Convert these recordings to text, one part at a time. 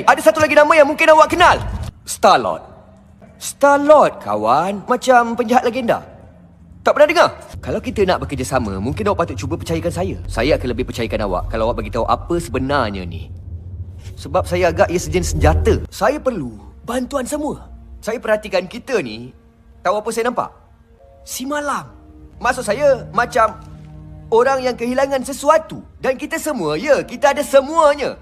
ada satu lagi nama yang mungkin awak kenal. Star-Lord. Star-Lord, kawan. Macam penjahat legenda. Tak pernah dengar? Kalau kita nak bekerjasama, mungkin awak patut cuba percayakan saya. Saya akan lebih percayakan awak kalau awak bagi tahu apa sebenarnya ni. Sebab saya agak ia sejenis senjata. Saya perlu bantuan semua. Saya perhatikan kita ni. Tahu apa saya nampak? Si malam. Maksud saya, macam orang yang kehilangan sesuatu. Dan kita semua, ya, kita ada semuanya.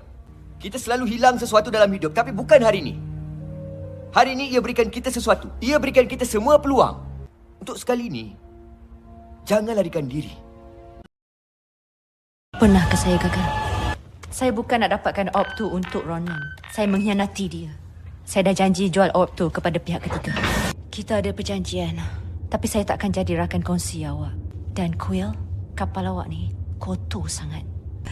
Kita selalu hilang sesuatu dalam hidup. Tapi bukan hari ini. Hari ini ia berikan kita sesuatu. Ia berikan kita semua peluang. Untuk sekali ini, jangan larikan diri. Pernahkah saya gagal? Saya bukan nak dapatkan orb tu untuk Ronan. Saya mengkhianati dia. Saya dah janji jual orb tu kepada pihak ketiga. Kita ada perjanjian. Tapi saya takkan jadi rakan kongsi awak. Dan Quill, kapal awak ni kotor sangat.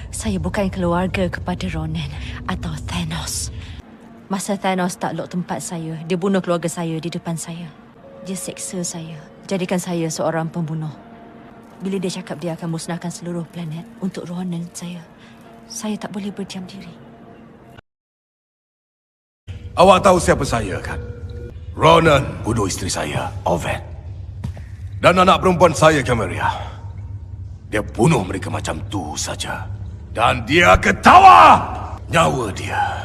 Saya bukan keluarga kepada Ronan atau Thanos. Masa Thanos takluk tempat saya, dia bunuh keluarga saya di depan saya. Dia seksa saya, jadikan saya seorang pembunuh. Bila dia cakap dia akan musnahkan seluruh planet untuk Ronan saya tak boleh berdiam diri. Awak tahu siapa saya, kan? Ronan bunuh isteri saya, Oven. Dan anak perempuan saya, Cameria. Dia bunuh mereka macam tu saja. Dan dia ketawa! Nyawa dia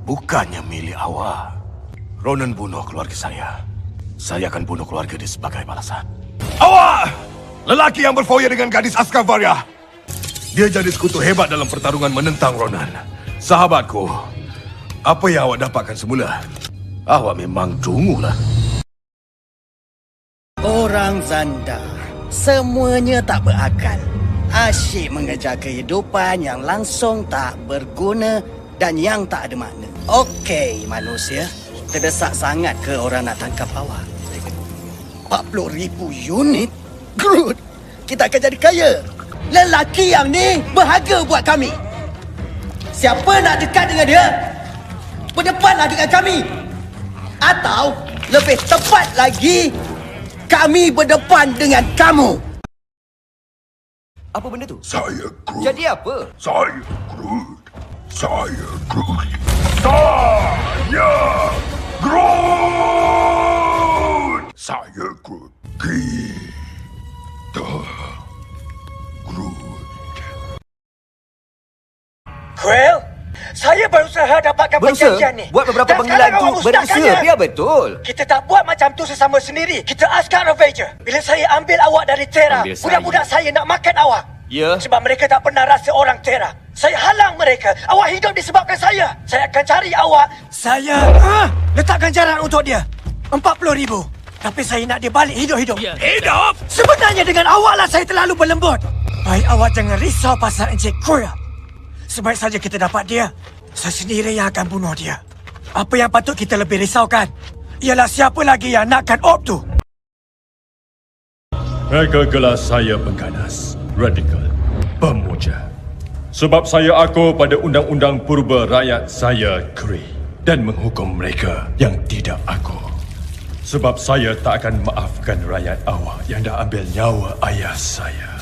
bukannya milik awak. Ronan bunuh keluarga saya. Saya akan bunuh keluarga dia sebagai balasan. Awak! Lelaki yang berfoya dengan gadis Askavaria. Dia jadi sekutu hebat dalam pertarungan menentang Ronan. Sahabatku, apa yang awak dapatkan semula? Awak memang dungulah. Orang Zanda, semuanya tak berakal. Asyik mengejar kehidupan yang langsung tak berguna dan yang tak ada makna. Okey, manusia. Terdesak sangat ke orang nak tangkap awak? 40,000 unit? Good. Kita akan jadi kaya. Lelaki yang ni berharga buat kami. Siapa nak dekat dengan dia, berdepanlah dengan kami. Atau lebih tepat lagi, kami berdepan dengan kamu. Apa benda tu? Saya Groot. Jadi apa? Saya Groot. Saya Groot. Saya Groot. Saya Groot. Kita Groot. Quill, saya berusaha dapatkan perjanjian ni. Buat beberapa Dan panggilan sekarang tu awak berusaha. musnahkannya. Biar betul. Kita tak buat macam tu sesama sendiri. Kita askar Avenger. Bila saya ambil awak dari Terra, Ambil saya. budak-budak saya nak makan awak. Ya. Sebab mereka tak pernah rasa orang Terra. Saya halang mereka. Awak hidup disebabkan saya. Saya akan cari awak. Saya letakkan jarak untuk dia. 40,000. Tapi saya nak dia balik hidup-hidup. Ya. Hidup? Sebenarnya dengan awaklah saya terlalu berlembut. Baik, awak jangan risau pasal Encik Quill. Sebaik saja kita dapat dia, saya sendiri yang akan bunuh dia. Apa yang patut kita lebih risaukan ialah siapa lagi yang nakkan orb tu. Mereka gelar saya pengganas, radikal, pemuja. Sebab saya akur pada undang-undang purba rakyat saya, Kree, dan menghukum mereka yang tidak akur. Sebab saya tak akan maafkan rakyat awak yang dah ambil nyawa ayah saya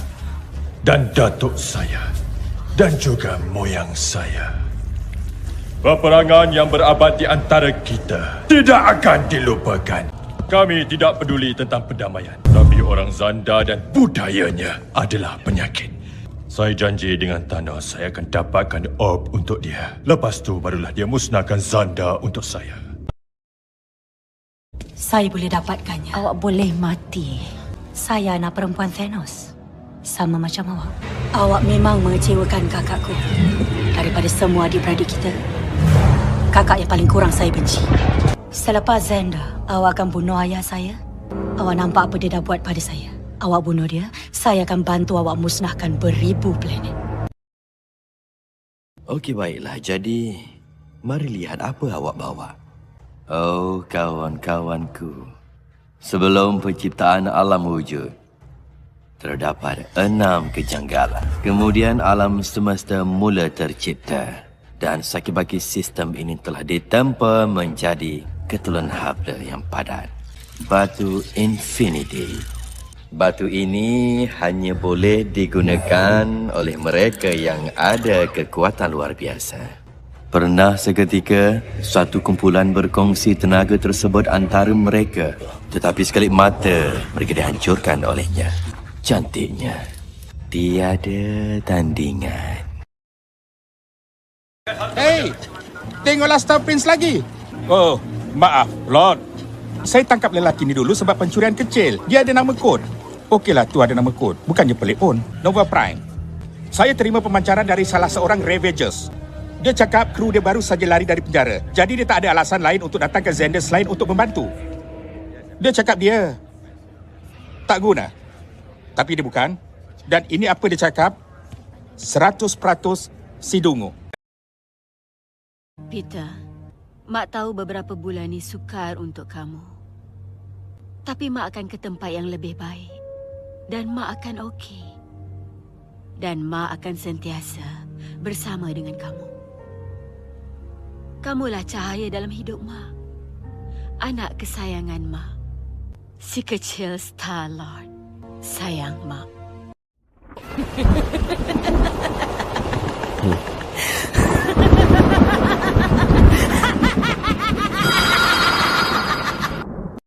dan datuk saya dan juga moyang saya. Peperangan yang berabad di antara kita tidak akan dilupakan. Kami tidak peduli tentang perdamaian, tapi orang Zanda dan budayanya adalah penyakit. Saya janji dengan Thanos saya akan dapatkan orb untuk dia. Lepas tu barulah dia musnahkan Zanda untuk saya. Saya boleh dapatkannya. Awak boleh mati. Saya anak perempuan Thanos. Sama macam awak. Awak memang mengecewakan kakakku. Daripada semua adik-beradik kita, kakak yang paling kurang saya benci. Selepas Zanda, awak akan bunuh ayah saya. Awak nampak apa dia dah buat pada saya. Awak bunuh dia, saya akan bantu awak musnahkan beribu planet. Okey, baiklah. Jadi, mari lihat apa awak bawa. Oh, kawan-kawanku. Sebelum penciptaan alam wujud, terdapat 6 kejanggalan. Kemudian alam semesta mula tercipta. Dan sakit-baki sistem ini telah ditempa menjadi ketulan habla yang padat. Batu Infinity. Batu ini hanya boleh digunakan oleh mereka yang ada kekuatan luar biasa. Pernah seketika, suatu kumpulan berkongsi tenaga tersebut antara mereka. Tetapi sekali mata, mereka dihancurkan olehnya. Cantiknya. Tiada tandingan. Hei, tengoklah Star Prince lagi. Oh, maaf, Lord. Saya tangkap lelaki ni dulu sebab pencurian kecil. Dia ada nama kod. Okeylah, tu ada nama kod. Bukannya pelik pun. Nova Prime. Saya terima pemancaran dari salah seorang Ravagers. Dia cakap kru dia baru saja lari dari penjara. Jadi dia tak ada alasan lain untuk datang ke Xander selain untuk membantu. Dia cakap dia tak guna. Tapi dia bukan. Dan ini apa dia cakap? 100% si dungu. Peter, Mak tahu beberapa bulan ni sukar untuk kamu. Tapi Mak akan ke tempat yang lebih baik. Dan Mak akan okey. Dan Mak akan sentiasa bersama dengan kamu. Kamulah cahaya dalam hidup Mak. Anak kesayangan Mak. Si kecil Star-Lord. Sayang Mak.